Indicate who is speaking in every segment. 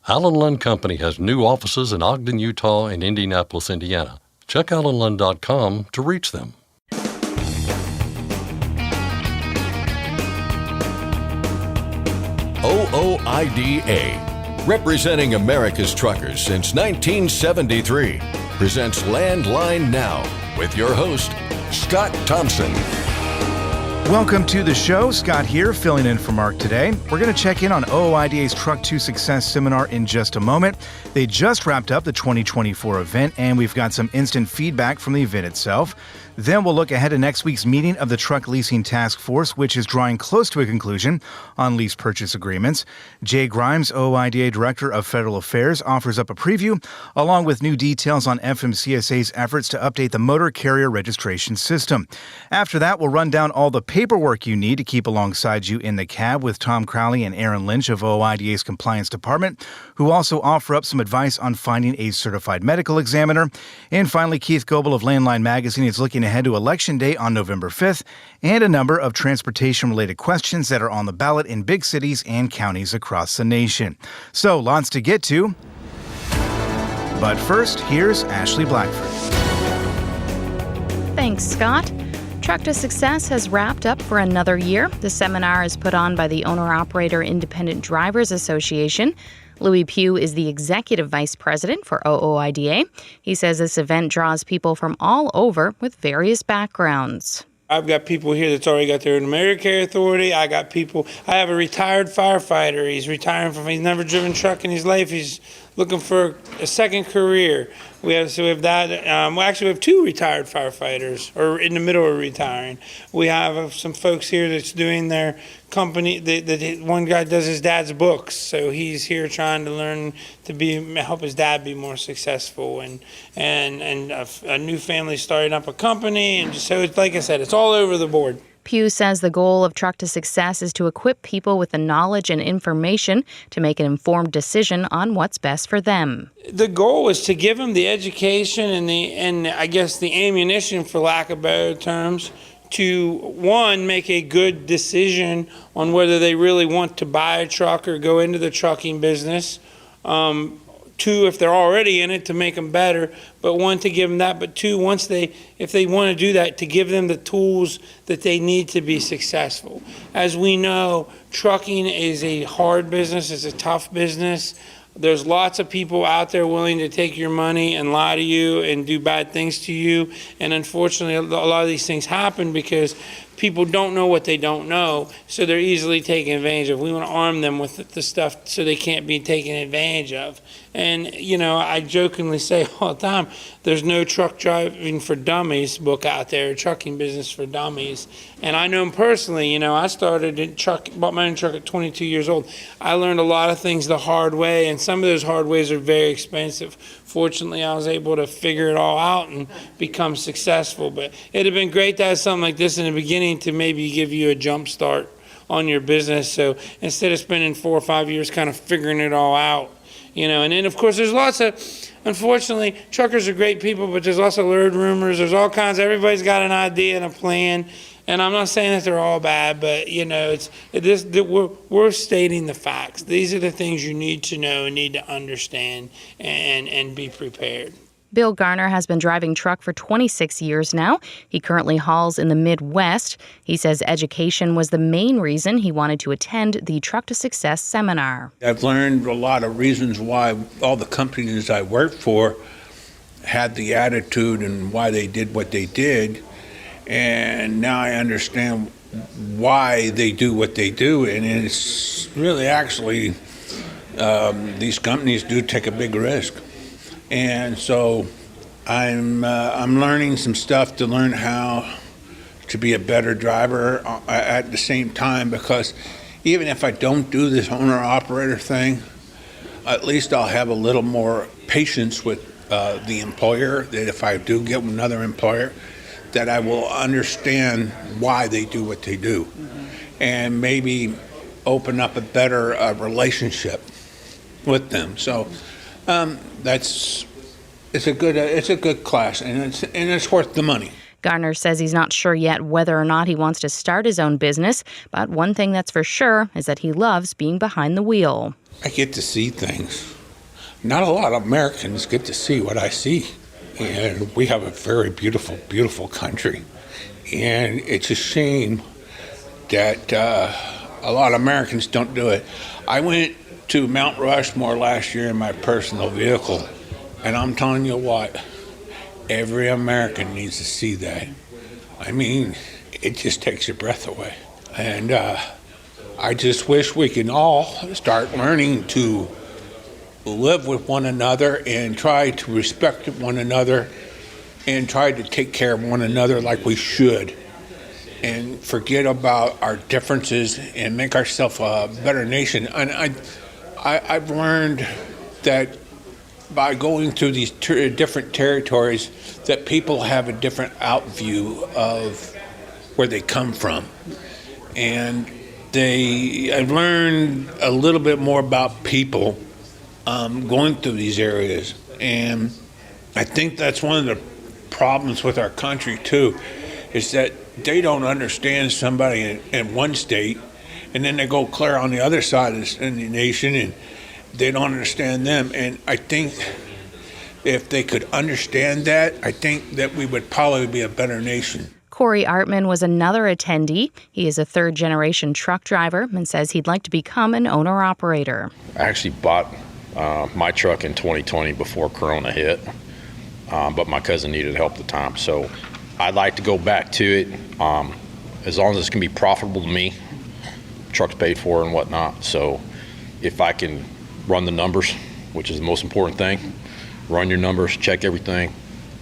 Speaker 1: Allen Lund Company has new offices in Ogden, Utah, and Indianapolis, Indiana. Check allenlund.com to reach them.
Speaker 2: OOIDA, representing America's truckers since 1973, presents Landline Now with your host, Scott Thompson.
Speaker 3: Welcome to the show. Scott here, filling in for Mark today. We're going to check in on OOIDA's Truck to Success seminar in just a moment. They just wrapped up the 2024 event, and we've got some instant feedback from the event itself. Then we'll look ahead to next week's meeting of the Truck Leasing Task Force, which is drawing close to a conclusion on lease purchase agreements. Jay Grimes, OOIDA Director of Federal Affairs, offers up a preview, along with new details on FMCSA's efforts to update the motor carrier registration system. After that, we'll run down all the paperwork you need to keep alongside you in the cab with Tom Crowley and Aaron Lynch of OOIDA's Compliance Department, who also offer up some advice on finding a certified medical examiner. And finally, Keith Goebel of Landline Magazine is looking ahead to Election Day on November 5th and a number of transportation-related questions that are on the ballot in big cities and counties across the nation. So, lots to get to. But first, here's Ashley Blackford.
Speaker 4: Thanks, Scott. Truck to Success has wrapped up for another year. The seminar is put on by the Owner-Operator Independent Drivers Association. Louis Pugh is the Executive Vice President for OOIDA. He says this event draws people from all over with various backgrounds.
Speaker 5: I've got people here that's already got their AmeriCare authority. I have a retired firefighter. He's never driven a truck in his life. He's looking for a second career. We have that. We have two retired firefighters, or in the middle of retiring. We have some folks here that's doing their company. One guy does his dad's books, so he's here trying to learn to help his dad be more successful. And a new family starting up a company, and so it's like I said, it's all over the board.
Speaker 4: Pugh says the goal of Truck to Success is to equip people with the knowledge and information to make an informed decision on what's best for them.
Speaker 5: The goal is to give them the education and I guess the ammunition, for lack of better terms, to, one, make a good decision on whether they really want to buy a truck or go into the trucking business. Two, if they're already in it, to make them better, but one, to give them that, but two, if they want to do that, to give them the tools that they need to be successful. As we know, trucking is a hard business, it's a tough business. There's lots of people out there willing to take your money and lie to you and do bad things to you, and unfortunately a lot of these things happen because people don't know what they don't know, so they're easily taken advantage of. We want to arm them with the stuff so they can't be taken advantage of. And, I jokingly say all the time, there's no truck driving for dummies book out there, trucking business for dummies. And I know him personally. I bought my own truck at 22 years old. I learned a lot of things the hard way, and some of those hard ways are very expensive. Fortunately, I was able to figure it all out and become successful. But it'd have been great to have something like this in the beginning to maybe give you a jump start on your business. So instead of spending 4 or 5 years kind of figuring it all out, and then of course there's lots of, unfortunately, truckers are great people, but there's lots of lurid rumors. There's all kinds. Everybody's got an idea and a plan. And I'm not saying that they're all bad, but we're stating the facts. These are the things you need to know and need to understand and be prepared.
Speaker 4: Bill Garner has been driving truck for 26 years now. He currently hauls in the Midwest. He says education was the main reason he wanted to attend the Truck to Success seminar.
Speaker 6: I've learned a lot of reasons why all the companies I worked for had the attitude and why they did what they did. And now I understand why they do what they do. And it's really actually, these companies do take a big risk. And so I'm learning some stuff to learn how to be a better driver at the same time, because even if I don't do this owner-operator thing, at least I'll have a little more patience with the employer, that if I do get another employer, that I will understand why they do what they do, and maybe open up a better relationship with them. So it's a good class, and it's worth the money.
Speaker 4: Garner says he's not sure yet whether or not he wants to start his own business, but one thing that's for sure is that he loves being behind the wheel.
Speaker 6: I get to see things. Not a lot of Americans get to see what I see. And we have a very beautiful, beautiful country. And it's a shame that a lot of Americans don't do it. I went to Mount Rushmore last year in my personal vehicle, and I'm telling you what, every American needs to see that. I mean, it just takes your breath away. And I just wish we can all start learning to live with one another and try to respect one another and try to take care of one another like we should, and forget about our differences and make ourselves a better nation. And I've learned that by going through these different territories that people have a different outview of where they come from. And I've learned a little bit more about people going through these areas. And I think that's one of the problems with our country too, is that they don't understand somebody in one state, and then they go clear on the other side of the nation and they don't understand them. And I think if they could understand that, I think that we would probably be a better nation.
Speaker 4: Corey Artman was another attendee. He is a third-generation truck driver and says he'd like to become an owner-operator.
Speaker 7: I actually bought my truck in 2020 before Corona hit, but my cousin needed help at the time. So I'd like to go back to it as long as it's going to be profitable to me. Truck's paid for and whatnot. So if I can run the numbers, which is the most important thing, run your numbers, check everything.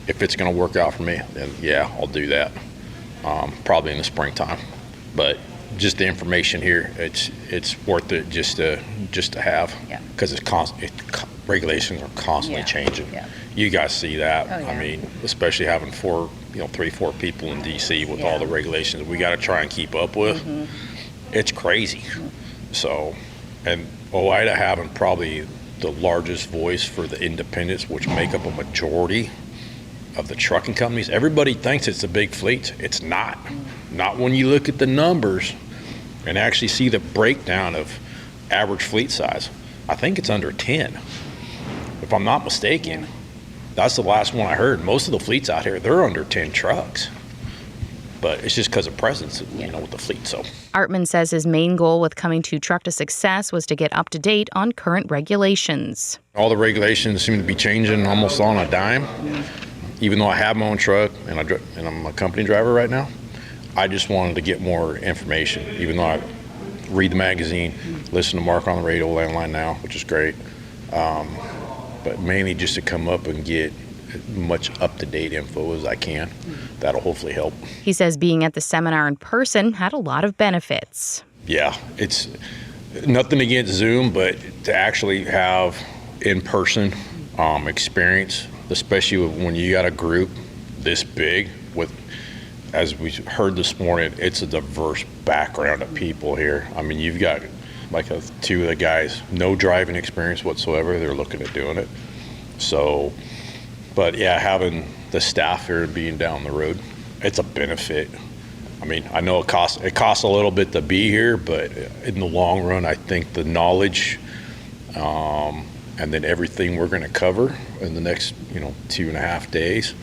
Speaker 7: If it's going to work out for me, then yeah, I'll do that. Probably in the springtime. But just the information here, it's worth it just to have, because regulations are constantly changing. Yeah. You guys see that. Oh, yeah. I mean, especially having 4 people in DC with all the regulations we got to try and keep up with. Mm-hmm. It's crazy. Mm-hmm. So, and OOIDA having probably the largest voice for the independents, which make up a majority of the trucking companies. Everybody thinks it's a big fleet. It's not. Not when you look at the numbers and actually see the breakdown of average fleet size. I think it's under 10, if I'm not mistaken. That's the last one I heard. Most of the fleets out here, they're under 10 trucks. But it's just because of presence, with the fleet. So
Speaker 4: Artman says his main goal with coming to Truck to Success was to get up to date on current regulations.
Speaker 7: All the regulations seem to be changing almost on a dime. Even though I have my own truck and I'm a company driver right now, I just wanted to get more information. Even though I read the magazine, listen to Mark on the radio, Landline Now, which is great. But mainly just to come up and get as much up-to-date info as I can. That'll hopefully help.
Speaker 4: He says being at the seminar in person had a lot of benefits.
Speaker 7: Yeah, it's nothing against Zoom, but to actually have in-person experience, especially when you got a group this big with, as we heard this morning, it's a diverse background of people here. I mean, you've got like 2 of the guys, no driving experience whatsoever. They're looking at doing it. So, but yeah, having the staff here being down the road, it's a benefit. I mean, I know it costs a little bit to be here, but in the long run, I think the knowledge and then everything we're going to cover in the next 2.5 days,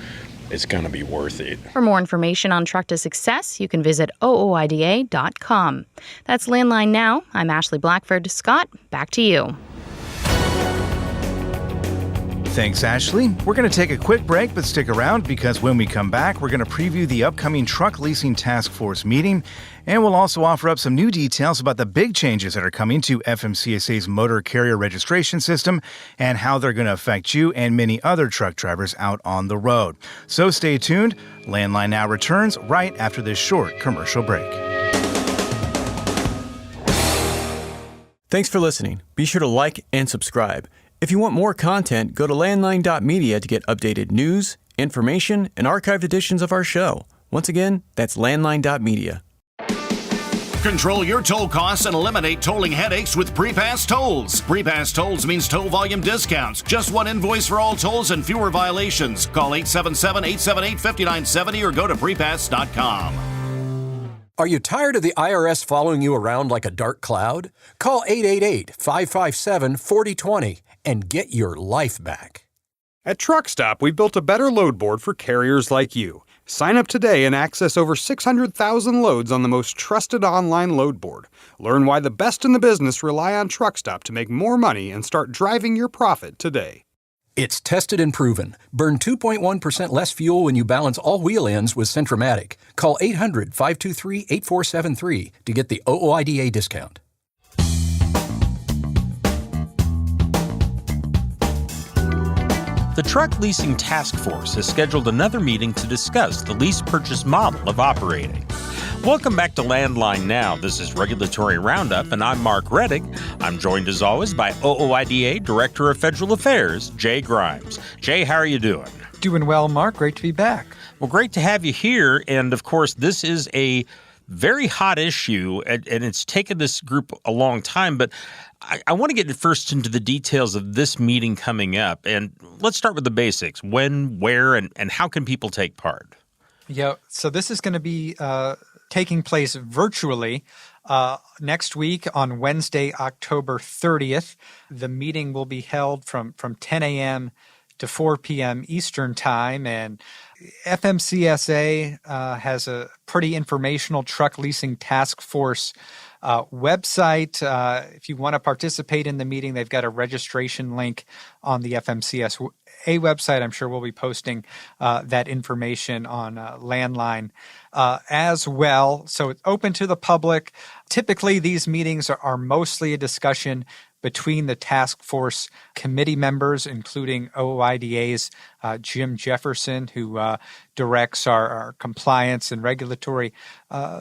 Speaker 7: it's going to be worth it.
Speaker 4: For more information on Truck to Success, you can visit OOIDA.com. That's Landline Now. I'm Ashley Blackford. Scott, back to you.
Speaker 3: Thanks, Ashley. We're going to take a quick break, but stick around because when we come back, we're going to preview the upcoming Truck Leasing Task Force meeting, and we'll also offer up some new details about the big changes that are coming to FMCSA's motor carrier registration system and how they're going to affect you and many other truck drivers out on the road. So stay tuned. Landline Now returns right after this short commercial break.
Speaker 8: Thanks for listening. Be sure to like and subscribe. If you want more content, go to landline.media to get updated news, information, and archived editions of our show. Once again, that's landline.media.
Speaker 9: Control your toll costs and eliminate tolling headaches with Prepass Tolls. Prepass Tolls means toll volume discounts. Just one invoice for all tolls and fewer violations. Call 877-878-5970 or go to prepass.com.
Speaker 10: Are you tired of the IRS following you around like a dark cloud? Call 888-557-4020 and get your life back.
Speaker 11: At Truck Stop, we've built a better load board for carriers like you. Sign up today and access over 600,000 loads on the most trusted online load board. Learn why the best in the business rely on Truck Stop to make more money and start driving your profit today.
Speaker 10: It's tested and proven. Burn 2.1% less fuel when you balance all wheel ends with Centromatic. Call 800-523-8473 to get the OOIDA discount.
Speaker 12: The Truck Leasing Task Force has scheduled another meeting to discuss the lease-purchase model of operating. Welcome back to Landline Now. This is Regulatory Roundup, and I'm Mark Reddick. I'm joined, as always, by OOIDA Director of Federal Affairs, Jay Grimes. Jay, how are you doing?
Speaker 13: Doing well, Mark. Great to be back.
Speaker 12: Well, great to have you here. And, of course, this is a very hot issue, and it's taken this group a long time. But I want to get first into the details of this meeting coming up. And let's start with the basics. When, where, and how can people take part?
Speaker 13: Yeah, so this is going to be taking place virtually next week on Wednesday, October 30th. The meeting will be held from 10 a.m. to 4 p.m. Eastern Time, and FMCSA has a pretty informational Truck Leasing Task Force website. If you want to participate in the meeting, they've got a registration link on the FMCSA website. I'm sure we'll be posting that information on Landline as well. So it's open to the public. Typically, these meetings are mostly a discussion between the task force committee members, including OOIDA's Jim Jefferson, who directs our compliance and regulatory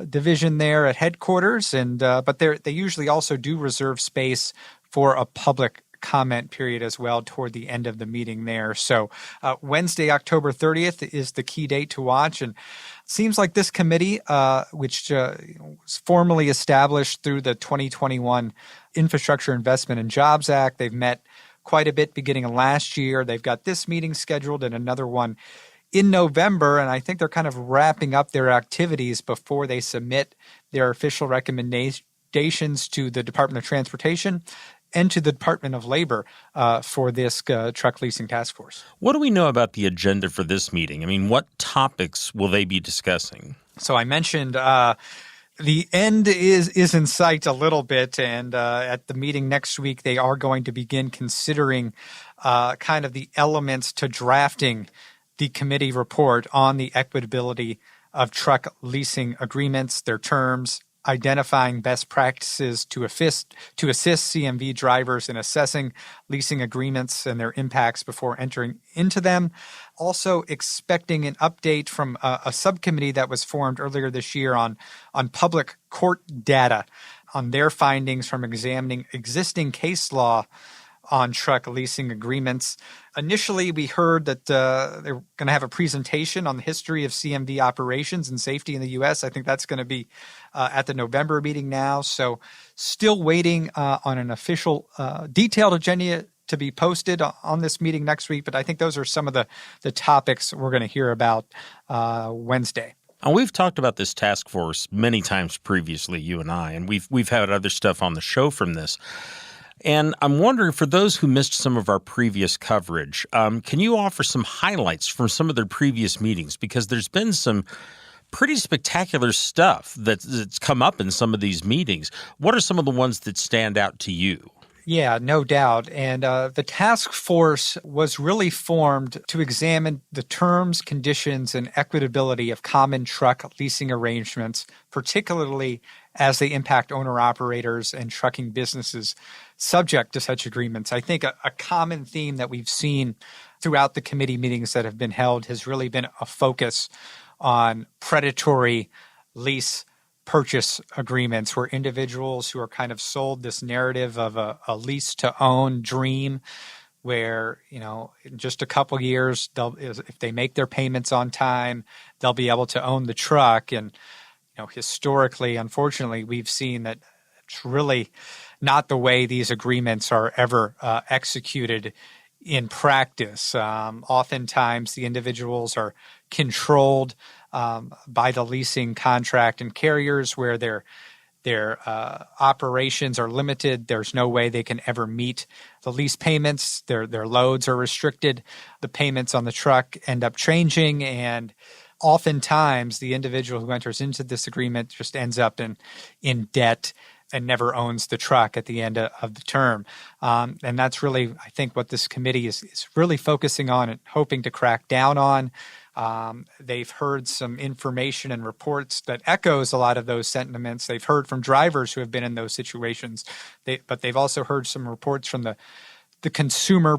Speaker 13: division there at headquarters. And but they usually also do reserve space for a public comment period as well toward the end of the meeting there. So Wednesday, October 30th is the key date to watch. And it seems like this committee, which was formally established through the 2021 Infrastructure Investment and Jobs Act, they've met quite a bit beginning of last year. They've got this meeting scheduled and another one in November, and I think they're kind of wrapping up their activities before they submit their official recommendations to the Department of Transportation and to the Department of Labor for this Truck Leasing Task Force.
Speaker 12: What do we know about the agenda for this meeting? I mean, what topics will they be discussing?
Speaker 13: So I mentioned the end is in sight a little bit, and at the meeting next week, they are going to begin considering kind of the elements to drafting the committee report on the equitability of truck leasing agreements, their terms, identifying best practices to assist CMV drivers in assessing leasing agreements and their impacts before entering into them. Also expecting an update from a subcommittee that was formed earlier this year on public court data, on their findings from examining existing case law on truck leasing agreements. Initially, we heard that they're going to have a presentation on the history of CMV operations and safety in the U.S. I think that's going to be at the November meeting now. So still waiting on an official detailed agenda to be posted on this meeting next week. But I think those are some of the topics we're going to hear about Wednesday.
Speaker 12: And we've talked about this task force many times previously, you and I, and we've had other stuff on the show from this. And I'm wondering, for those who missed some of our previous coverage, can you offer some highlights from some of their previous meetings? Because there's been some pretty spectacular stuff that's come up in some of these meetings. What are some of the ones that stand out to you?
Speaker 13: Yeah, no doubt. And the task force was really formed to examine the terms, conditions, and equitability of common truck leasing arrangements, particularly as they impact owner-operators and trucking businesses subject to such agreements. I think a common theme that we've seen throughout the committee meetings that have been held has really been a focus on predatory lease purchase agreements, where individuals who are kind of sold this narrative of a lease to own dream, where, you know, in just a couple years, if they make their payments on time, they'll be able to own the truck. And, you know, historically, unfortunately, we've seen that it's really not the way these agreements are ever executed in practice. Oftentimes, the individuals are controlled by the leasing contract and carriers, where their operations are limited. There's no way they can ever meet the lease payments. Their loads are restricted. The payments on the truck end up changing, and oftentimes the individual who enters into this agreement just ends up in debt and never owns the truck at the end of the term. And that's really, I think, what this committee is really focusing on and hoping to crack down on. They've heard some information and reports that echoes a lot of those sentiments. They've heard from drivers who have been in those situations, but they've also heard some reports from the Consumer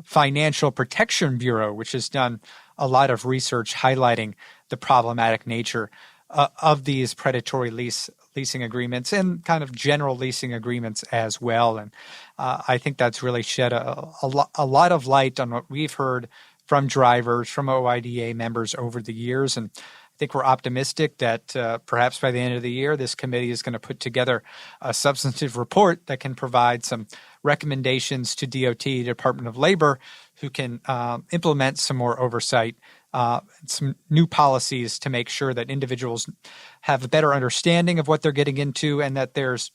Speaker 13: Financial Protection Bureau, which has done a lot of research highlighting the problematic nature of these predatory leasing agreements and kind of general leasing agreements as well. And I think that's really shed a lot of light on what we've heard from drivers, from OOIDA members over the years. And I think we're optimistic that perhaps by the end of the year, this committee is going to put together a substantive report that can provide some recommendations to DOT, Department of Labor, who can implement some more oversight, some new policies to make sure that individuals have a better understanding of what they're getting into, and that there's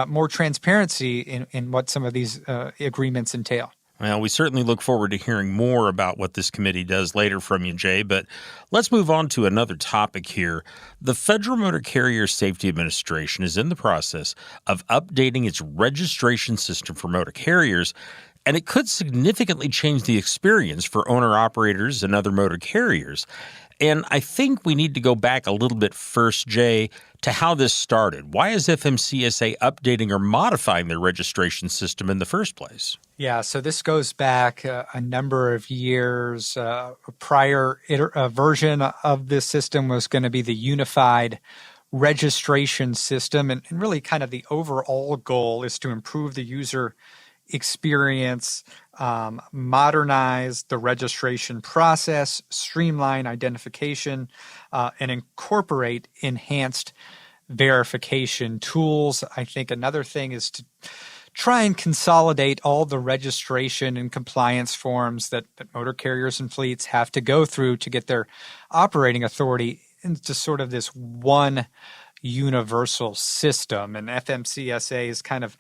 Speaker 13: more transparency in what some of these agreements entail.
Speaker 12: Well, we certainly look forward to hearing more about what this committee does later from you, Jay, but let's move on to another topic here. The Federal Motor Carrier Safety Administration is in the process of updating its registration system for motor carriers, and it could significantly change the experience for owner-operators and other motor carriers. And I think we need to go back a little bit first, Jay, to how this started. Why is FMCSA updating or modifying their registration system in the first place?
Speaker 13: Yeah, so this goes back a number of years. A prior version of this system was going to be the unified registration system. And really kind of the overall goal is to improve the user experience, modernize the registration process, streamline identification, and incorporate enhanced verification tools. I think another thing is to try and consolidate all the registration and compliance forms that motor carriers and fleets have to go through to get their operating authority into sort of this one universal system. And FMCSA is kind of,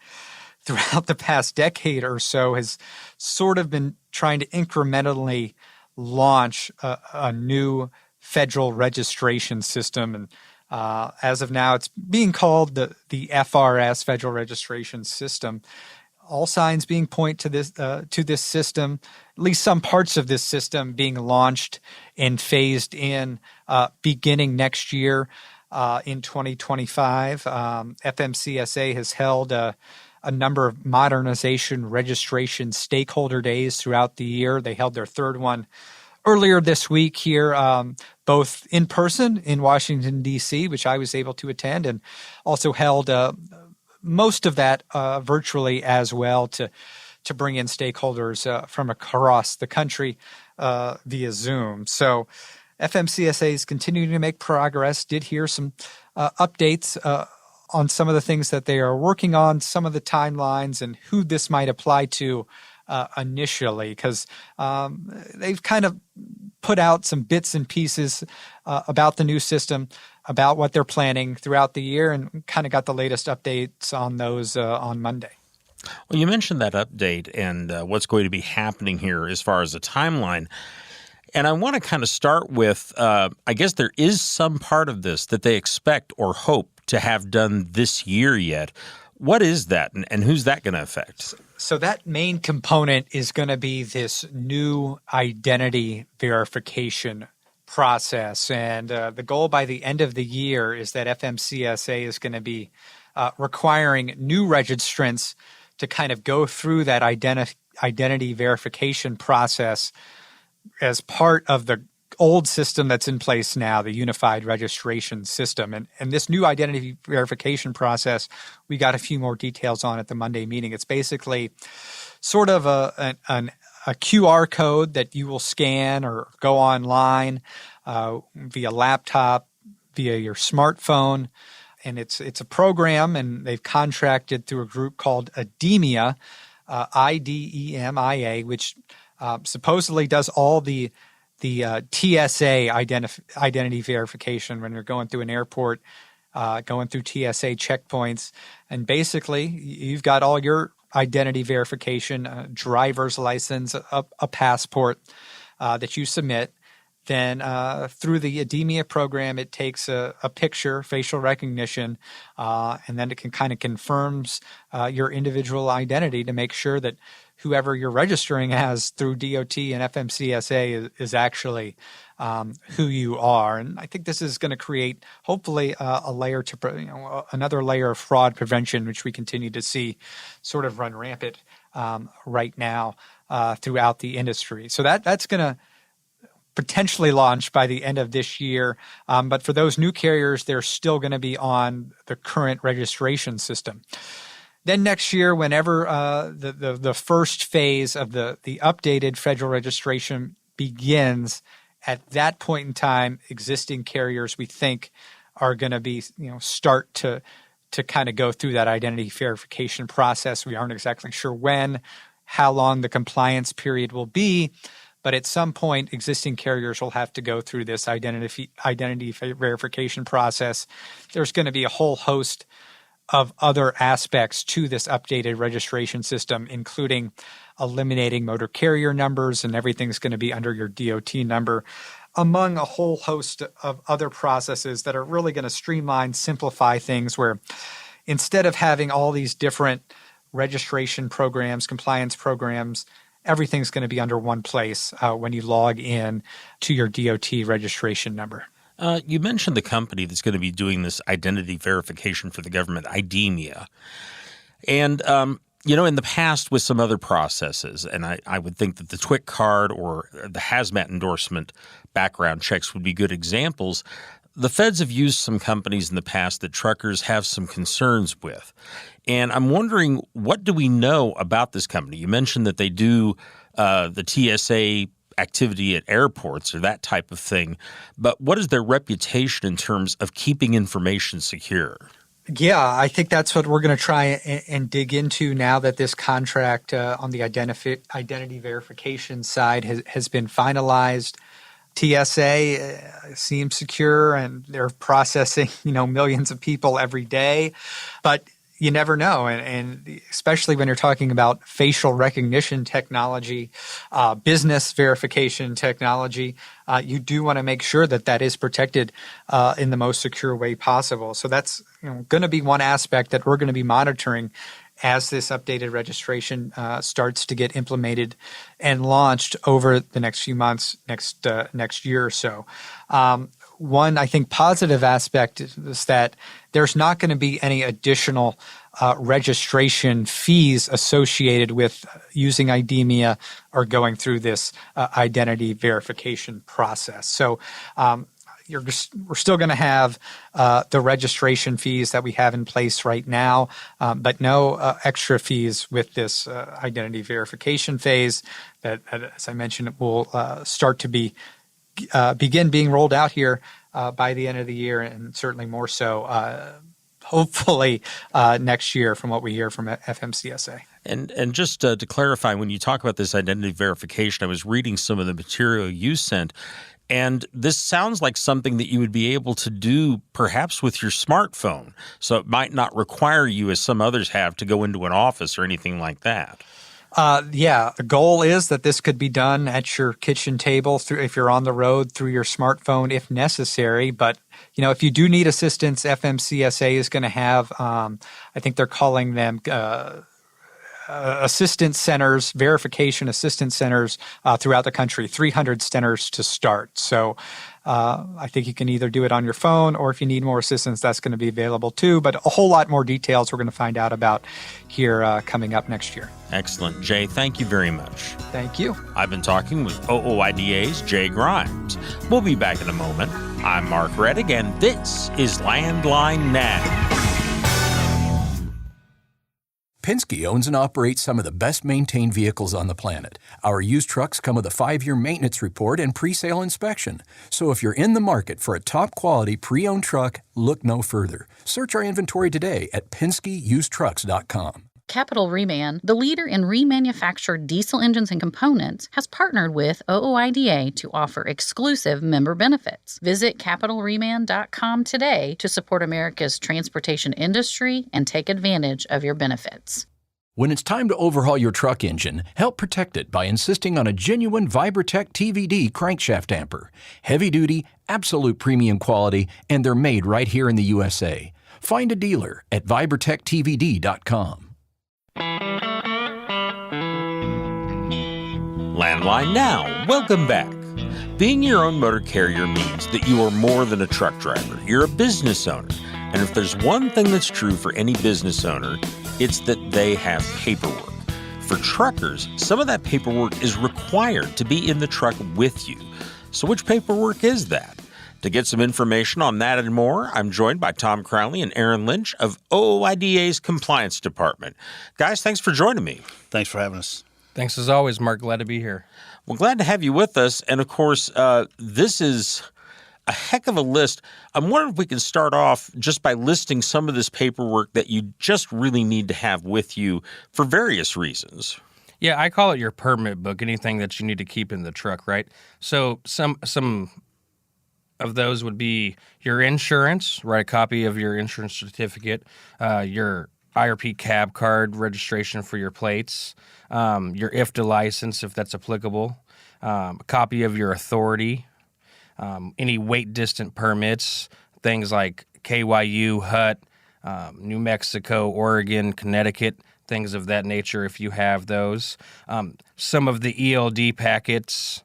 Speaker 13: throughout the past decade or so, has sort of been trying to incrementally launch a new federal registration system. And as of now, it's being called the FRS, Federal Registration System. All signs being point to this system, at least some parts of this system being launched and phased in beginning next year in 2025. FMCSA has held a number of modernization registration stakeholder days throughout the year. They held their third one earlier this week here, both in person in Washington, D.C., which I was able to attend, and also held most of that virtually as well to bring in stakeholders from across the country via Zoom. So FMCSA is continuing to make progress. Did hear some updates on some of the things that they are working on, some of the timelines, and who this might apply to initially, because they've kind of put out some bits and pieces about the new system, about what they're planning throughout the year, and kind of got the latest updates on those on Monday.
Speaker 12: Well, you mentioned that update and what's going to be happening here as far as the timeline. And I want to kind of start with, I guess there is some part of this that they expect or hope to have done this year yet. What is that, and who's that going to affect?
Speaker 13: So that main component is going to be this new identity verification process. And the goal by the end of the year is that FMCSA is going to be requiring new registrants to kind of go through that identity verification process as part of the old system that's in place now, the unified registration system. And this new identity verification process, we got a few more details on at the Monday meeting. It's basically sort of a QR code that you will scan or go online via laptop, via your smartphone. And it's a program, and they've contracted through a group called IDEMIA, IDEMIA, which supposedly does all the the TSA identity verification when you're going through an airport, going through TSA checkpoints. And basically, you've got all your identity verification, driver's license, a passport that you submit. Then through the IDEMIA program, it takes a picture, facial recognition, and then it can kind of confirms your individual identity to make sure that whoever you're registering as through DOT and FMCSA is actually who you are. And I think this is going to create hopefully a layer to another layer of fraud prevention, which we continue to see sort of run rampant right now throughout the industry. So that's going to potentially launch by the end of this year. But for those new carriers, they're still going to be on the current registration system. Then next year, whenever the first phase of the updated federal registration begins, at that point in time, existing carriers we think are going to be start to kind of go through that identity verification process. We aren't exactly sure when, how long the compliance period will be. But at some point, existing carriers will have to go through this identity verification process. There's going to be a whole host of other aspects to this updated registration system, including eliminating motor carrier numbers, and everything's going to be under your DOT number, among a whole host of other processes that are really going to streamline, simplify things, where instead of having all these different registration programs, compliance programs, everything's going to be under one place when you log in to your DOT registration number.
Speaker 12: You mentioned the company that's going to be doing this identity verification for the government, IDEMIA. And, in the past with some other processes, and I would think that the TWIC card or the hazmat endorsement background checks would be good examples. The feds have used some companies in the past that truckers have some concerns with. And I'm wondering, what do we know about this company? You mentioned that they do the TSA activity at airports or that type of thing. But what is their reputation in terms of keeping information secure?
Speaker 13: Yeah, I think that's what we're going to try and dig into now that this contract on the identity verification side has been finalized. TSA seems secure, and they're processing, millions of people every day. But you never know, and especially when you're talking about facial recognition technology, business verification technology, you do want to make sure that is protected in the most secure way possible. So that's going to be one aspect that we're going to be monitoring as this updated registration starts to get implemented and launched over the next few months, next year or so. One, I think, positive aspect is that there's not going to be any additional registration fees associated with using IDEMIA or going through this identity verification process. So we're still going to have the registration fees that we have in place right now, but no extra fees with this identity verification phase that, as I mentioned, will start to begin being rolled out here by the end of the year, and certainly more so hopefully next year from what we hear from FMCSA.
Speaker 12: And just to clarify, when you talk about this identity verification, I was reading some of the material you sent, and this sounds like something that you would be able to do perhaps with your smartphone. So it might not require you, as some others have, to go into an office or anything like that.
Speaker 13: Yeah, the goal is that this could be done at your kitchen table if you're on the road through your smartphone if necessary. But, if you do need assistance, FMCSA is going to have, I think they're calling them assistance centers, verification assistance centers throughout the country, 300 centers to start. So I think you can either do it on your phone, or if you need more assistance, that's going to be available too. But a whole lot more details we're going to find out about here coming up next year.
Speaker 12: Excellent. Jay, thank you very much.
Speaker 13: Thank you.
Speaker 12: I've been talking with OOIDA's Jay Grimes. We'll be back in a moment. I'm Mark Reddick, and this is Landline Now.
Speaker 10: Penske owns and operates some of the best-maintained vehicles on the planet. Our used trucks come with a 5-year maintenance report and pre-sale inspection. So if you're in the market for a top-quality pre-owned truck, look no further. Search our inventory today at PenskeUsedTrucks.com.
Speaker 4: Capital Reman, the leader in remanufactured diesel engines and components, has partnered with OOIDA to offer exclusive member benefits. Visit capitalreman.com today to support America's transportation industry and take advantage of your benefits.
Speaker 10: When it's time to overhaul your truck engine, help protect it by insisting on a genuine Vibratech TVD crankshaft damper. Heavy duty, absolute premium quality, and they're made right here in the USA. Find a dealer at vibratechtvd.com.
Speaker 12: Landline Now, welcome back. Being your own motor carrier means that you are more than a truck driver. You're a business owner. And if there's one thing that's true for any business owner, it's that they have paperwork. For truckers, some of that paperwork is required to be in the truck with you. So which paperwork is that? To get some information on that and more, I'm joined by Tom Crowley and Aaron Lynch of OOIDA's Compliance Department. Guys, thanks for joining me.
Speaker 14: Thanks for having us.
Speaker 15: Thanks as always, Mark. Glad to be here.
Speaker 12: Well, glad to have you with us. And of course, this is a heck of a list. I'm wondering if we can start off just by listing some of this paperwork that you just really need to have with you for various reasons.
Speaker 15: Yeah, I call it your permit book, anything that you need to keep in the truck, right? So some of those would be your insurance, right? A copy of your insurance certificate, your IRP cab card, registration for your plates, your IFTA license, if that's applicable, a copy of your authority, any weight distant permits, things like KYU, HUT, New Mexico, Oregon, Connecticut, things of that nature if you have those. Some of the ELD packets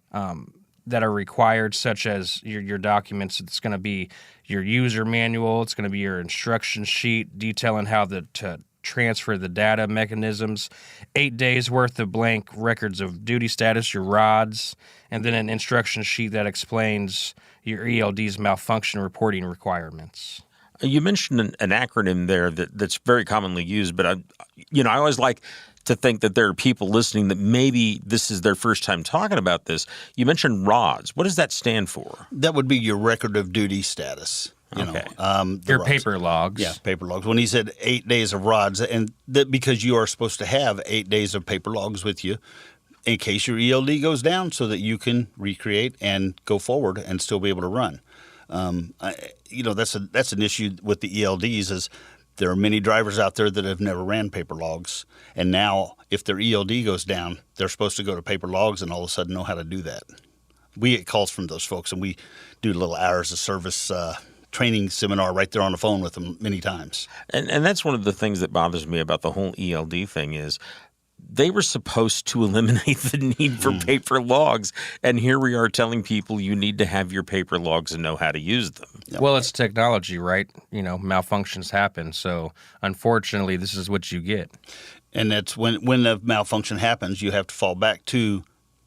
Speaker 15: that are required, such as your documents. It's going to be your user manual. It's going to be your instruction sheet detailing how to transfer the data mechanisms, 8 days worth of blank records of duty status, your rods, and then an instruction sheet that explains your ELD's malfunction reporting requirements.
Speaker 12: You mentioned an acronym there that's very commonly used, but I always like to think that there are people listening that maybe this is their first time talking about this. You mentioned RODS. What does that stand for?
Speaker 14: That would be your record of duty status.
Speaker 12: Okay.
Speaker 15: Your
Speaker 14: RODS.
Speaker 15: paper logs.
Speaker 14: Yeah, paper logs. When he said 8 days of RODS, and that because you are supposed to have 8 days of paper logs with you in case your ELD goes down so that you can recreate and go forward and still be able to run. That's an issue with the ELDs is there are many drivers out there that have never ran paper logs, and now if their ELD goes down, they're supposed to go to paper logs and all of a sudden know how to do that. We get calls from those folks, and we do little hours of service training seminar right there on the phone with them many times.
Speaker 12: And that's one of the things that bothers me about the whole ELD thing is they were supposed to eliminate the need for paper logs, and here we are telling people you need to have your paper logs and know how to use them.
Speaker 15: Well, it's technology, right? Malfunctions happen, so unfortunately, this is what you get.
Speaker 14: And that's when the malfunction happens, you have to fall back to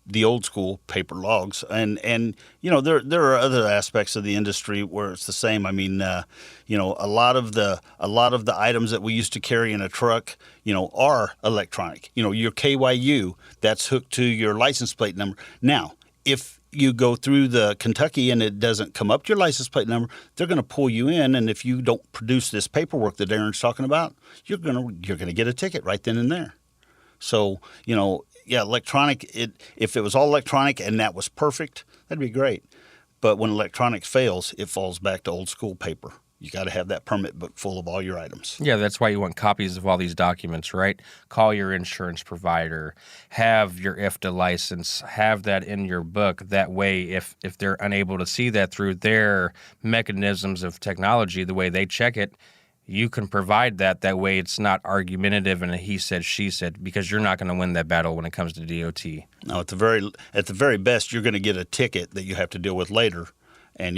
Speaker 14: the old school paper logs, and there are other aspects of the industry where it's the same. I mean, a lot of the items that we used to carry in a truck, are electronic. Your KYU, that's hooked to your license plate number. Now, if you go through the Kentucky and it doesn't come up to your license plate number, they're going to pull you in, and if you don't produce this paperwork that Aaron's talking about, you're going to get a ticket right then and there. So, yeah, electronic, if it was all electronic and that was perfect, that'd be great. But when electronic fails, it falls back to old school paper. You got to have that permit book full of all your items.
Speaker 15: Yeah, that's why you want copies of all these documents, right? Call your insurance provider, have your IFTA license, have that in your book. That way, if they're unable to see that through their mechanisms of technology, the way they check it, you can provide that. That way it's not argumentative and a he said, she said, because you're not going to win that battle when it comes to DOT.
Speaker 14: No, at the very best, you're going to get a ticket that you have to deal with later. And,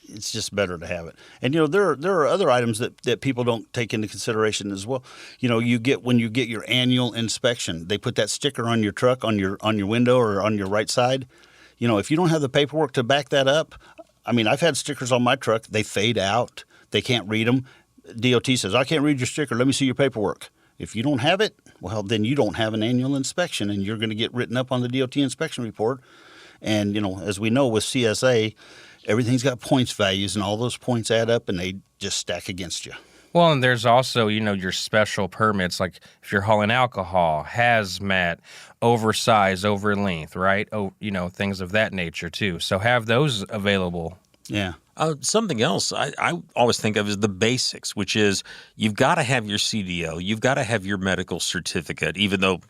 Speaker 14: it's just better to have it. And, there are other items that people don't take into consideration as well. When you get your annual inspection, they put that sticker on your truck, on your window or on your right side. If you don't have the paperwork to back that up, I mean, I've had stickers on my truck. They fade out. They can't read them. DOT says, I can't read your sticker. Let me see your paperwork. If you don't have it, well, then you don't have an annual inspection, and you're going to get written up on the DOT inspection report. And, as we know with CSA, everything's got points values, and all those points add up, and they just stack against you.
Speaker 15: Well, and there's also, your special permits, like if you're hauling alcohol, hazmat, oversize, over length, right? Oh, things of that nature too. So have those available.
Speaker 14: Yeah.
Speaker 12: Something else I always think of is the basics, which is you've got to have your CDL, you've got to have your medical certificate, even though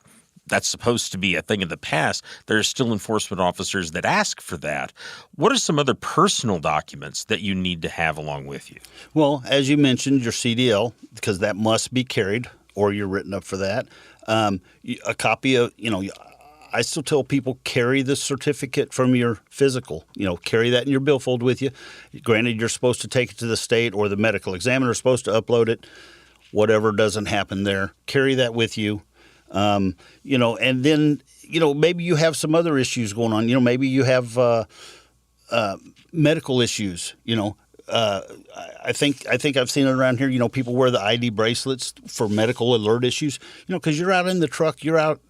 Speaker 12: that's supposed to be a thing of the past. There are still enforcement officers that ask for that. What are some other personal documents that you need to have along with you?
Speaker 14: Well, as you mentioned, your CDL, because that must be carried or you're written up for that. A copy of, I still tell people carry the certificate from your physical. Carry that in your billfold with you. Granted, you're supposed to take it to the state or the medical examiner is supposed to upload it. Whatever doesn't happen there, carry that with you. And then, maybe you have some other issues going on. Maybe you have medical issues. I think I've seen it around here. People wear the ID bracelets for medical alert issues. Because you're out in the truck, you're out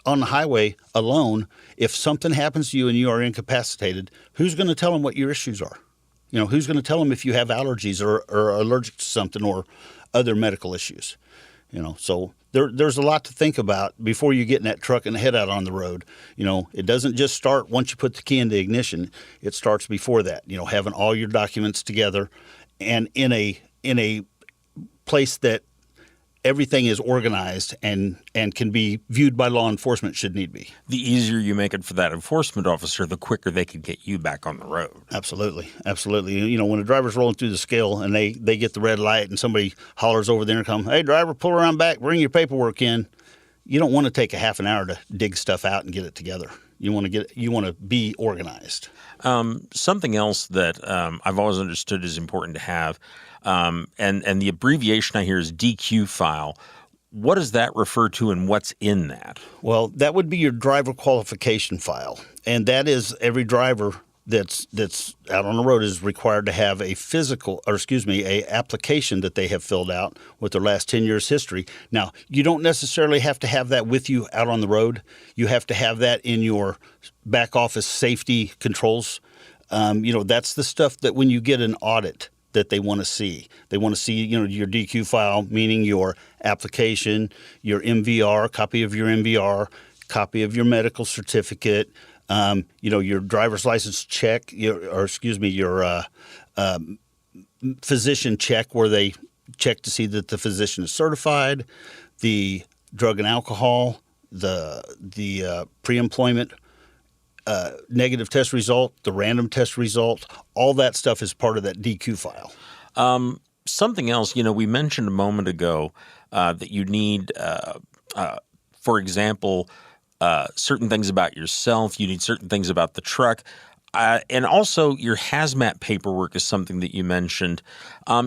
Speaker 14: on the highway alone. If something happens to you and you are incapacitated, who's going to tell them what your issues are? Who's going to tell them if you have allergies or allergic to something or other medical issues? So there's a lot to think about before you get in that truck and head out on the road. It doesn't just start once you put the key in the ignition. It starts before that. Having all your documents together and in a place that everything is organized and can be viewed by law enforcement should need be.
Speaker 12: The easier you make it for that enforcement officer, the quicker they can get you back on the road.
Speaker 14: Absolutely. When a driver's rolling through the scale and they get the red light and somebody hollers over there and come, "Hey, driver, pull around back, bring your paperwork in." You don't want to take a half an hour to dig stuff out and get it together. You want to be organized.
Speaker 12: Something else that I've always understood is important to have, and the abbreviation I hear is DQ file. What does that refer to and what's in that?
Speaker 14: Well, that would be your driver qualification file. And that is every driver that's out on the road is required to have a application that they have filled out with their last 10 years history. Now, you don't necessarily have to have that with you out on the road. You have to have that in your back office safety controls. That's the stuff that when you get an audit that they want to see. They want to see, your DQ file, meaning your application, your MVR, copy of your MVR, copy of your medical certificate, your driver's license check, your physician check where they check to see that the physician is certified, the drug and alcohol, the pre-employment negative test result, the random test result, all that stuff is part of that DQ file.
Speaker 12: Something else, we mentioned a moment ago that you need, for example, certain things about yourself. You need certain things about the truck. And also your hazmat paperwork is something that you mentioned.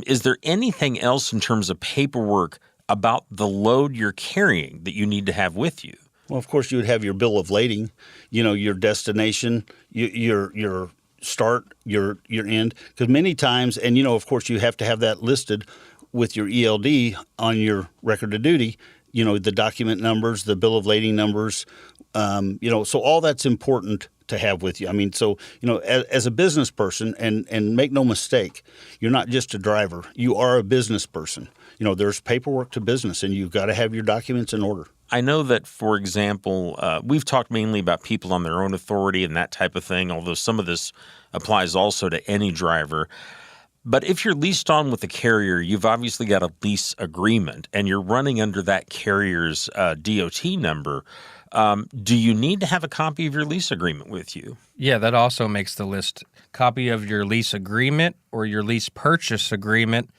Speaker 12: Is there anything else in terms of paperwork about the load you're carrying that you need to have with you?
Speaker 14: Well, of course, you would have your bill of lading, your destination, your start, your end. Because many times, and, of course, you have to have that listed with your ELD on your record of duty, the document numbers, the bill of lading numbers, so all that's important to have with you. As a business person, and make no mistake, you're not just a driver. You are a business person. There's paperwork to business, and you've got to have your documents in order.
Speaker 12: I know that, for example, we've talked mainly about people on their own authority and that type of thing, although some of this applies also to any driver. But if you're leased on with a carrier, you've obviously got a lease agreement, and you're running under that carrier's DOT number. Do you need to have a copy of your lease agreement with you?
Speaker 15: Yeah, that also makes the list. Copy of your lease agreement or your lease purchase agreement.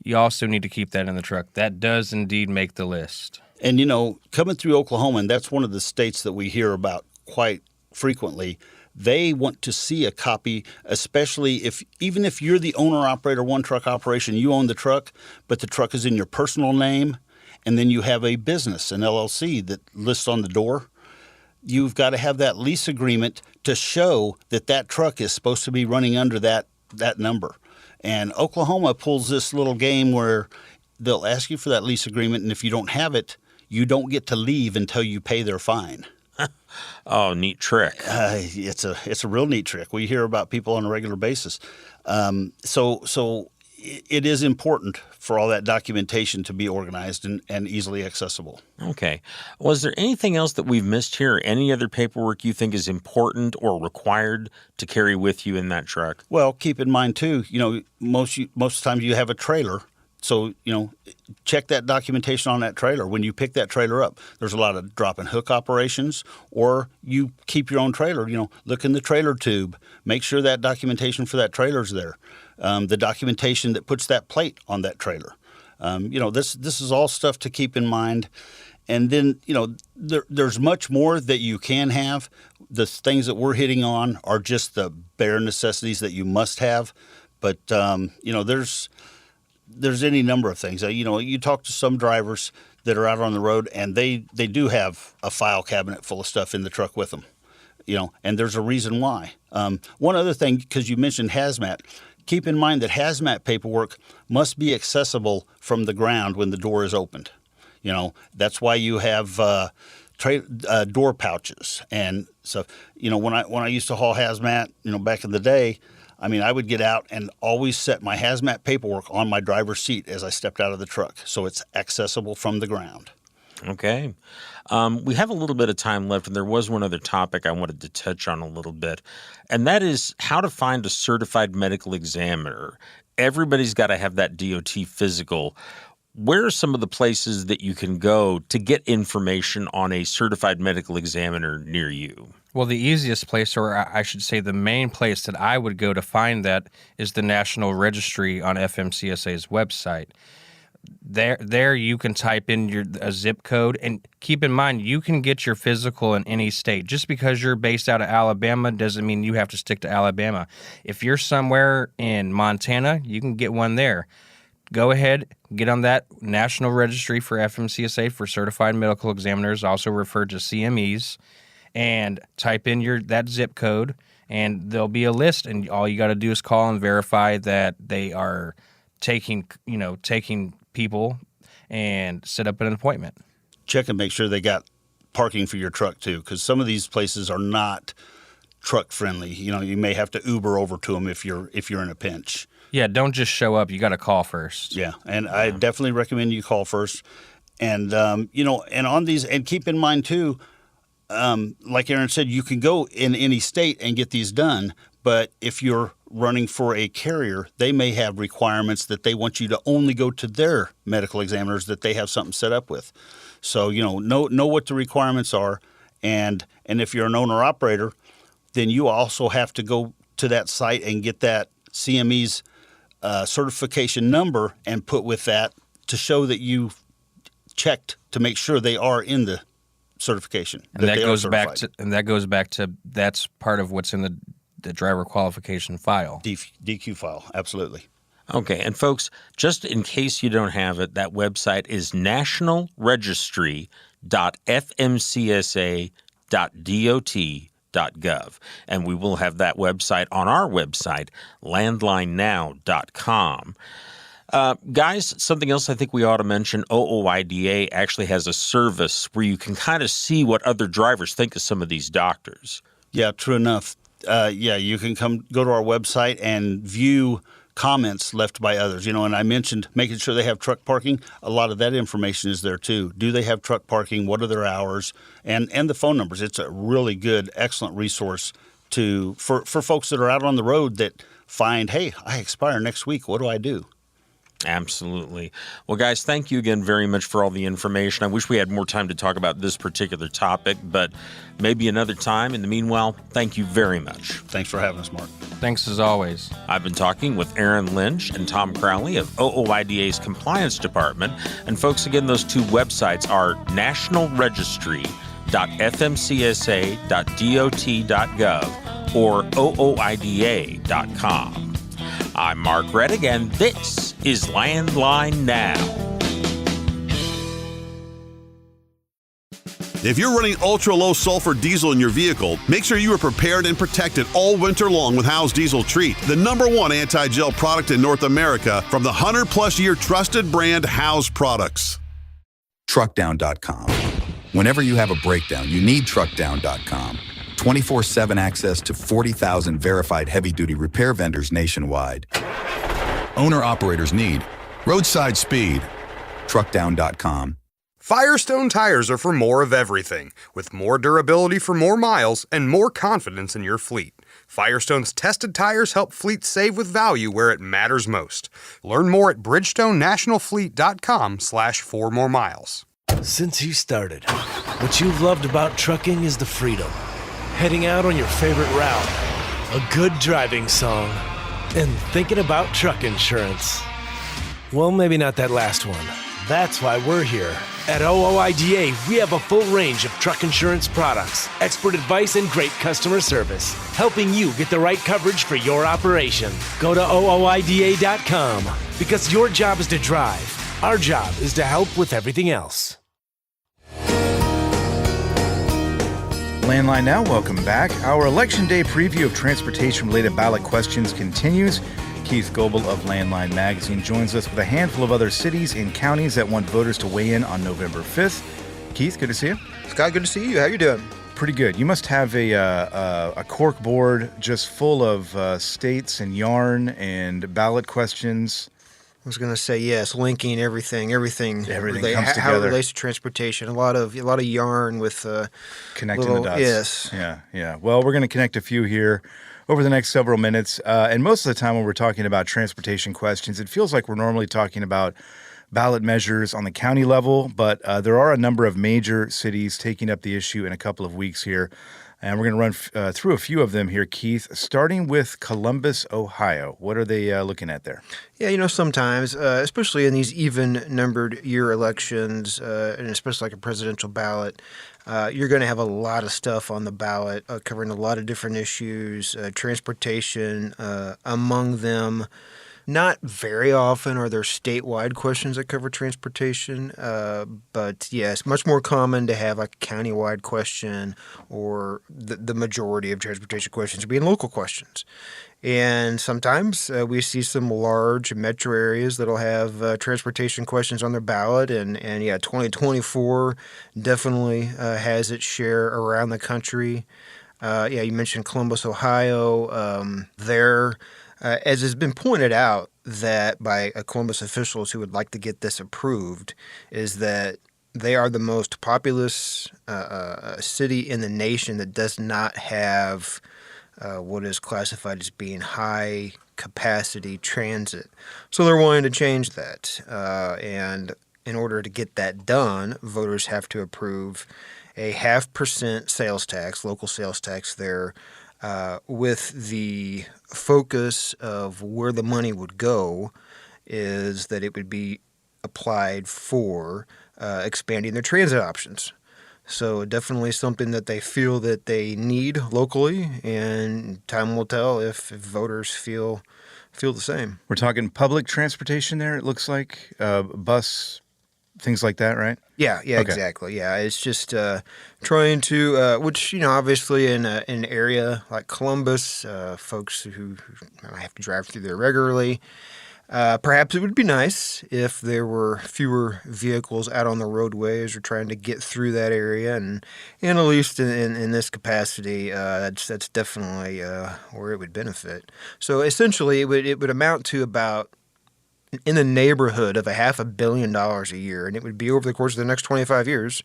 Speaker 15: You also need to keep that in the truck. That does indeed make the list.
Speaker 14: And, coming through Oklahoma, and that's one of the states that we hear about quite frequently, they want to see a copy, especially even if you're the owner-operator, one truck operation, you own the truck, but the truck is in your personal name, and then you have a business, an LLC, that lists on the door. You've got to have that lease agreement to show that truck is supposed to be running under that number. And Oklahoma pulls this little game where they'll ask you for that lease agreement, and if you don't have it, you don't get to leave until you pay their fine.
Speaker 12: Oh, neat trick.
Speaker 14: It's a real neat trick. We hear about people on a regular basis. So it is important for all that documentation to be organized and easily accessible.
Speaker 12: Okay. Was there anything else that we've missed here? Any other paperwork you think is important or required to carry with you in that truck?
Speaker 14: Well, keep in mind too, most of the time you have a trailer. So, check that documentation on that trailer. When you pick that trailer up, there's a lot of drop and hook operations, or you keep your own trailer, look in the trailer tube, make sure that documentation for that trailer's there. The documentation that puts that plate on that trailer. This is all stuff to keep in mind. And then, there's much more that you can have. The things that we're hitting on are just the bare necessities that you must have. But, there's any number of things. You talk to some drivers that are out on the road, and they do have a file cabinet full of stuff in the truck with them, and there's a reason why. One other thing, because you mentioned hazmat, keep in mind that hazmat paperwork must be accessible from the ground when the door is opened. That's why you have door pouches and stuff. When I used to haul hazmat, back in the day, I would get out and always set my hazmat paperwork on my driver's seat as I stepped out of the truck, so it's accessible from the ground.
Speaker 12: Okay. We have a little bit of time left, and there was one other topic I wanted to touch on a little bit, and that is how to find a certified medical examiner. Everybody's got to have that DOT physical. Where are some of the places that you can go to get information on a certified medical examiner near you?
Speaker 15: Well, the easiest place, or I should say the main place that I would go to find that, is the National Registry on FMCSA's website. There you can type in a zip code, and keep in mind, you can get your physical in any state. Just because you're based out of Alabama doesn't mean you have to stick to Alabama. If you're somewhere in Montana, you can get one there. Go ahead, get on that National Registry for FMCSA for Certified Medical Examiners, also referred to CMEs, and type in that zip code, and there'll be a list, and all you got to do is call and verify that they are taking people and set up an appointment.
Speaker 14: Check and make sure they got parking for your truck too, because some of these places are not truck friendly. You may have to Uber over to them if you're in a pinch.
Speaker 15: Yeah, don't just show up. You got to call first.
Speaker 14: Yeah, and I definitely recommend you call first. And and on these, and keep in mind too, like Aaron said, you can go in any state and get these done. But if you're running for a carrier, they may have requirements that they want you to only go to their medical examiners that they have something set up with. So know what the requirements are, and if you're an owner operator, then you also have to go to that site and get that CME's certification number and put with that to show that you checked to make sure they are in the certification.
Speaker 15: And that goes back to that's part of what's in the driver qualification file.
Speaker 14: DQ file, absolutely.
Speaker 12: Okay, and folks, just in case you don't have it, that website is nationalregistry.fmcsa.dot.gov, and we will have that website on our website, landlinenow.com. Guys, something else I think we ought to mention, OOIDA actually has a service where you can kind of see what other drivers think of some of these doctors.
Speaker 14: Yeah, true enough. You can go to our website and view comments left by others. And I mentioned making sure they have truck parking. A lot of that information is there too. Do they have truck parking? What are their hours? And the phone numbers. It's a really good, excellent resource for folks that are out on the road that find, hey, I expire next week. What do I do?
Speaker 12: Absolutely. Well, guys, thank you again very much for all the information. I wish we had more time to talk about this particular topic, but maybe another time. In the meanwhile, thank you very much.
Speaker 14: Thanks for having us, Mark.
Speaker 15: Thanks as always.
Speaker 12: I've been talking with Aaron Lynch and Tom Crowley of OOIDA's Compliance Department. And folks, again, those two websites are nationalregistry.fmcsa.dot.gov or ooida.com. I'm Mark Reddick, and this is Landline Now.
Speaker 16: If you're running ultra-low sulfur diesel in your vehicle, make sure you are prepared and protected all winter long with Howes Diesel Treat, the #1 anti-gel product in North America from the 100-plus-year trusted brand Howes Products.
Speaker 17: Truckdown.com. Whenever you have a breakdown, you need Truckdown.com. 24/7 access to 40,000 verified heavy-duty repair vendors nationwide. owner-operators need. Roadside speed. Truckdown.com.
Speaker 11: Firestone tires are for more of everything, with more durability for more miles and more confidence in your fleet. Firestone's tested tires help fleets save with value where it matters most. Learn more at bridgestonenationalfleet.com/4moremiles.
Speaker 18: Since you started, what you've loved about trucking is the freedom. Heading out on your favorite route, a good driving song, and thinking about truck insurance. Well, maybe not that last one. That's why we're here. At OOIDA, we have a full range of truck insurance products, expert advice, and great customer service, helping you get the right coverage for your operation. Go to OOIDA.com, because your job is to drive. Our job is to help with everything else.
Speaker 3: Landline Now, welcome back. Our Election Day preview of transportation-related ballot questions continues. Keith Goebel of Landline Magazine joins us with a handful of other cities and counties that want voters to weigh in on November 5th. Keith, good to see you.
Speaker 19: Scott, good to see you. How you doing?
Speaker 3: Pretty good. You must have a cork board just full of states and yarn and ballot questions.
Speaker 19: I was going to say yes, linking everything
Speaker 3: comes
Speaker 19: how
Speaker 3: together.
Speaker 19: How it relates to transportation. A lot of yarn with
Speaker 3: connecting the dots.
Speaker 19: Yes.
Speaker 3: Yeah. Well, we're going to connect a few here over the next several minutes. And most of the time when we're talking about transportation questions, it feels like we're normally talking about ballot measures on the county level, but there are a number of major cities taking up the issue in a couple of weeks here. And we're going to run through a few of them here, Keith, starting with Columbus, Ohio. What are they looking at there?
Speaker 19: Yeah, sometimes, especially in these even-numbered year elections, and especially like a presidential ballot, you're going to have a lot of stuff on the ballot covering a lot of different issues, transportation among them. Not very often are there statewide questions that cover transportation, but yes, much more common to have like a countywide question or the majority of transportation questions being local questions. And sometimes we see some large metro areas that'll have transportation questions on their ballot, and 2024 definitely has its share around the country. You mentioned Columbus, Ohio. As has been pointed out that by Columbus officials who would like to get this approved, is that they are the most populous city in the nation that does not have what is classified as being high-capacity transit. So they're wanting to change that. And in order to get that done, voters have to approve a 0.5% sales tax, local sales tax there, with the focus of where the money would go is that it would be applied for expanding their transit options. So definitely something that they feel that they need locally, and time will tell if voters feel the same.
Speaker 3: We're talking public transportation there, it looks like, bus, things like that, right?
Speaker 19: Yeah,
Speaker 3: Okay.
Speaker 19: Exactly. Yeah, it's just trying to, which, obviously in an area like Columbus, folks who have to drive through there regularly, perhaps it would be nice if there were fewer vehicles out on the roadway as you're trying to get through that area, and at least in this capacity, that's definitely where it would benefit. So essentially, it would amount to about in the neighborhood of $500 million a year, and it would be over the course of the next 25 years.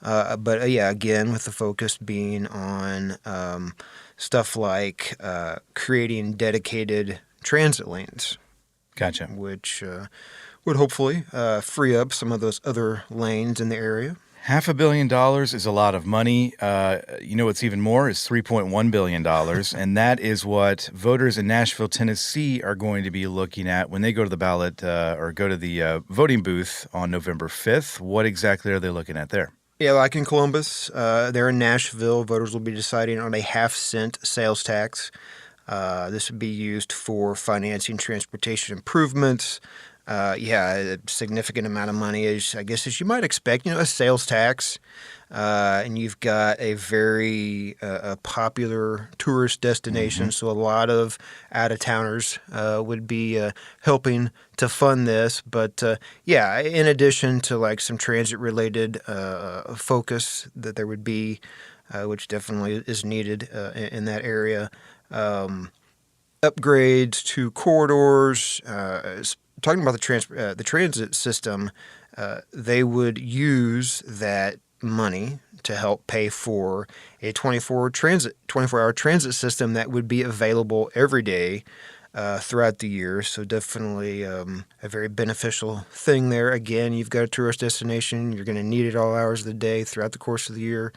Speaker 19: But again, with the focus being on stuff like creating dedicated transit lanes.
Speaker 3: Gotcha.
Speaker 19: Which would hopefully free up some of those other lanes in the area.
Speaker 3: $500 million is a lot of money. What's even more is $3.1 billion, and that is what voters in Nashville, Tennessee are going to be looking at when they go to the ballot or go to the voting booth on November 5th. What exactly are they looking at there?
Speaker 19: Yeah, like in Columbus, there in Nashville, voters will be deciding on a 0.5-cent sales tax. This would be used for financing transportation improvements. A significant amount of money, as you might expect. A sales tax, and you've got a very popular tourist destination, so a lot of out-of-towners would be helping to fund this. But in addition to like some transit-related focus that there would be, which definitely is needed in that area. upgrades to corridors. Talking about the transit system, they would use that money to help pay for a 24-hour transit system that would be available every day throughout the year. So definitely a very beneficial thing there. Again, you've got a tourist destination. You're going to need it all hours of the day throughout the course of the year.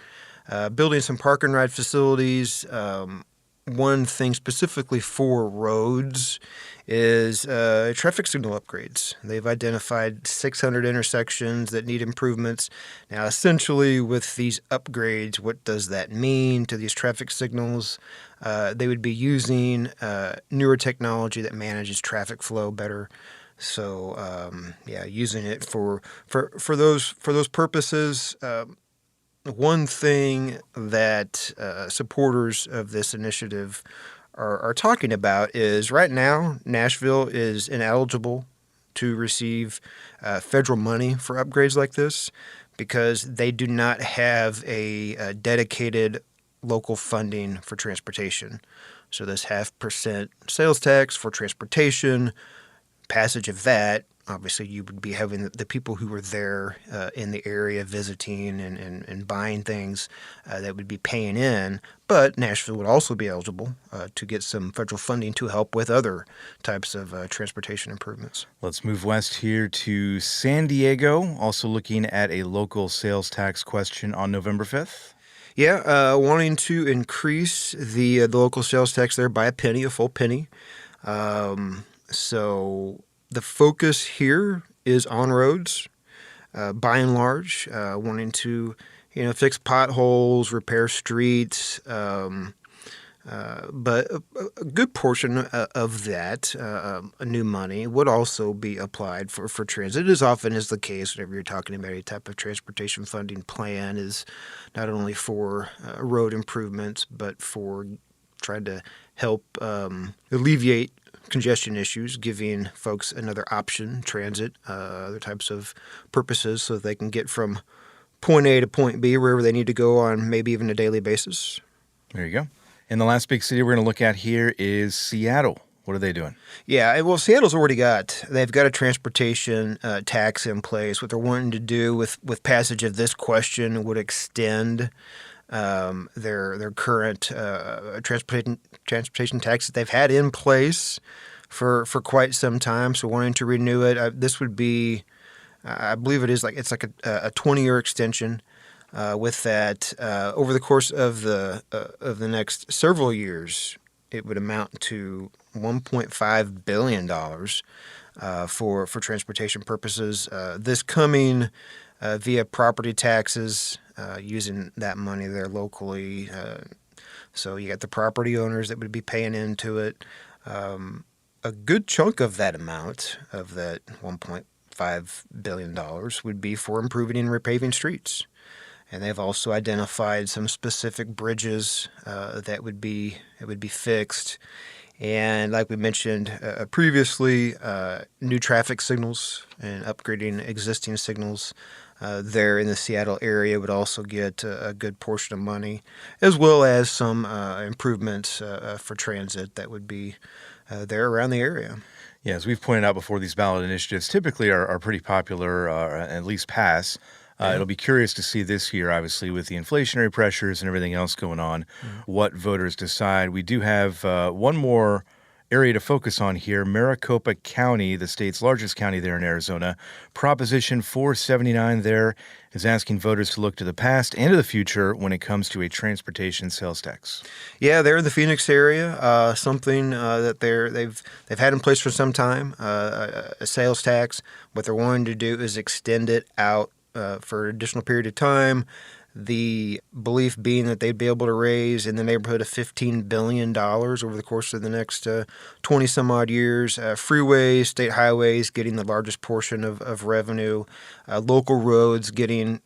Speaker 19: Building some park and ride facilities. One thing specifically for roads is traffic signal upgrades. They've identified 600 intersections that need improvements. Now, essentially, with these upgrades, what does that mean to these traffic signals? They would be using newer technology that manages traffic flow better. So, using it for those purposes. One thing that supporters of this initiative are talking about is right now Nashville is ineligible to receive federal money for upgrades like this because they do not have a dedicated local funding for transportation. So this 0.5% sales tax for transportation, passage of that, obviously you would be having the people who were there in the area visiting and buying things that would be paying in, but Nashville would also be eligible to get some federal funding to help with other types of transportation improvements.
Speaker 3: Let's move west here to San Diego, also looking at a local sales tax question on November 5th.
Speaker 19: Yeah, wanting to increase the local sales tax there by a full penny. So the focus here is on roads, by and large, wanting to, fix potholes, repair streets, but a good portion of that new money would also be applied for transit, as often is the case whenever you're talking about any type of transportation funding plan, is not only for road improvements, but for trying to help alleviate congestion issues, giving folks another option, transit, other types of purposes, so that they can get from point A to point B, wherever they need to go on maybe even a daily basis.
Speaker 3: There you go. And the last big city we're going to look at here is Seattle. What are they doing?
Speaker 19: Yeah, well, Seattle's they've got a transportation tax in place. What they're wanting to do with passage of this question would extend their current transportation tax that they've had in place for quite some time. So wanting to renew it, this would be, I believe it's like a 20-year extension. With that, over the course of the next several years, it would amount to $1.5 billion for transportation purposes. This coming via property taxes, using that money there locally. So you got the property owners that would be paying into it. A good chunk of that amount, of that $1.5 billion, would be for improving and repaving streets. And they've also identified some specific bridges that would be fixed. And like we mentioned previously, new traffic signals and upgrading existing signals there in the Seattle area would also get a good portion of money, as well as some improvements for transit that would be there around the area.
Speaker 3: Yeah, as we've pointed out before, these ballot initiatives typically are pretty popular, at least pass. It'll be curious to see this year, obviously, with the inflationary pressures and everything else going on, what voters decide. We do have one more area to focus on here. Maricopa County, the state's largest county there in Arizona. Proposition 479 there is asking voters to look to the past and to the future when it comes to a transportation sales tax.
Speaker 19: Yeah, they're in the Phoenix area. Something that they've had in place for some time, a sales tax. What they're wanting to do is extend it out for an additional period of time. The belief being that they'd be able to raise in the neighborhood of $15 billion over the course of the next 20 some odd years. Freeways, state highways getting the largest portion of revenue. Local roads getting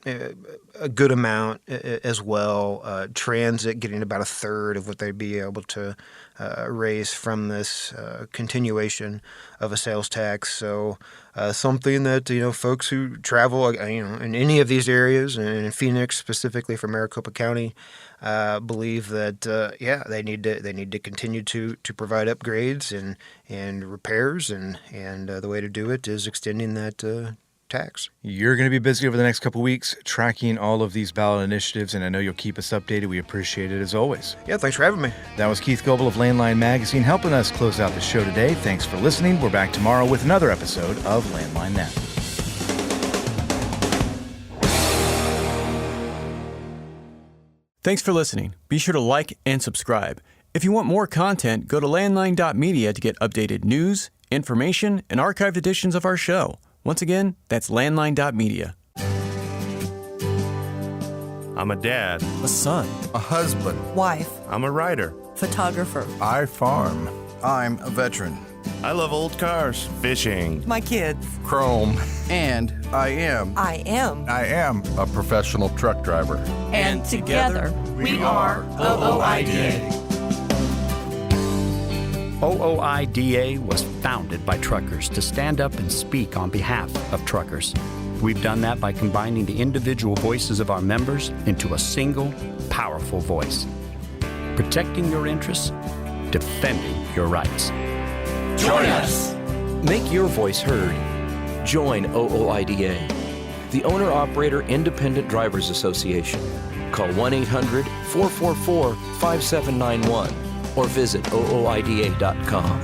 Speaker 19: a good amount as well. Transit getting about a third of what they'd be able to raise from this continuation of a sales tax. So something that folks who travel in any of these areas, and in Phoenix specifically for Maricopa County, believe that they need to continue to provide upgrades and repairs, and the way to do it is extending that tax.
Speaker 3: You're going to be busy over the next couple weeks tracking all of these ballot initiatives, and I know you'll keep us updated. We appreciate it as always.
Speaker 19: Yeah, thanks for having me.
Speaker 3: That was Keith Goebel of Landline Magazine helping us close out the show today. Thanks for listening. We're back tomorrow with another episode of Landline Now.
Speaker 8: Thanks for listening. Be sure to like and subscribe. If you want more content, go to landline.media to get updated news, information, and archived editions of our show. Once again, that's landline.media.
Speaker 20: I'm a dad,
Speaker 21: a son,
Speaker 20: a husband,
Speaker 21: wife,
Speaker 20: I'm a writer,
Speaker 21: photographer.
Speaker 20: I farm.
Speaker 21: I'm a veteran.
Speaker 20: I love old cars, fishing,
Speaker 21: my kids,
Speaker 20: chrome,
Speaker 21: and I am
Speaker 20: a professional truck driver.
Speaker 21: And together we are OOIDA.
Speaker 22: OOIDA was founded by truckers to stand up and speak on behalf of truckers. We've done that by combining the individual voices of our members into a single, powerful voice. Protecting your interests, defending your rights.
Speaker 21: Join us!
Speaker 23: Make your voice heard. Join OOIDA, the Owner-Operator Independent Drivers Association. Call 1-800-444-5791 or visit OOIDA.com.